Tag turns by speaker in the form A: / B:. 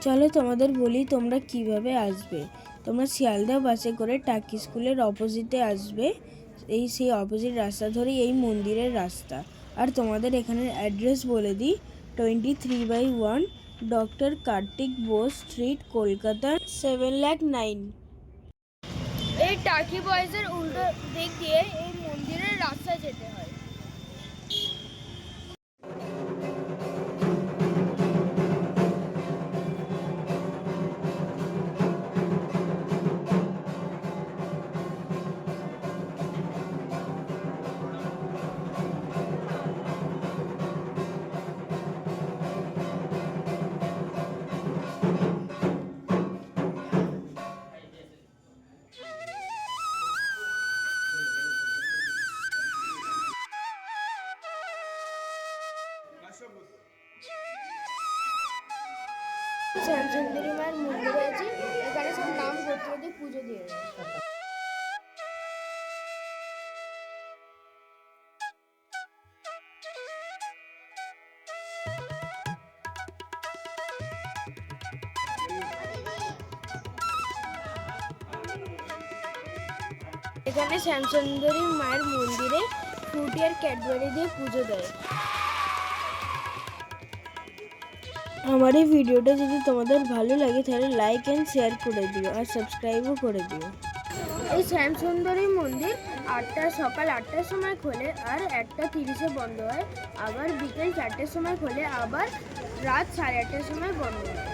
A: চলো তোমাদের বলি তোমরা কিভাবে আসবে। তোমরা শিয়ালদা বাসে করে টাকি স্কুলের অপোজিটে আসবে। সেই অপোজিট রাস্তা ধরেই এই মন্দিরের রাস্তা। আর তোমাদের এখানের অ্যাড্রেস বলে দিই, 23/1 ডক্টর কার্তিক বোস স্ট্রিট, কলকাতা 7,09,000।
B: এই টাকি বয়েজের উল্টো দিক দিয়ে এই মন্দিরের রাস্তা যেতে হয়। শ্যামসুন্দরী মায়ের মন্দির আছে, এখানে সব নাম গোত্র দিয়ে পুজো দিয়ে দেয়। এখানে শ্যামসুন্দরী মায়ের মন্দিরে ফ্রুটি আর ক্যাডবেরি দিয়ে পুজো দেয়।
A: আমার এই ভিডিওটা যদি তোমাদের ভালো লাগে তাহলে লাইক অ্যান্ড শেয়ার করে দিও আর সাবস্ক্রাইবও করে দিও।
B: এই শ্যামসুন্দরী মন্দির সকাল 8টার সময় খোলে আর 1:30-এ বন্ধ হয়, আবার বিকেল 4টার সময় খোলে, আবার রাত 8:30টার সময় বন্ধ হয়।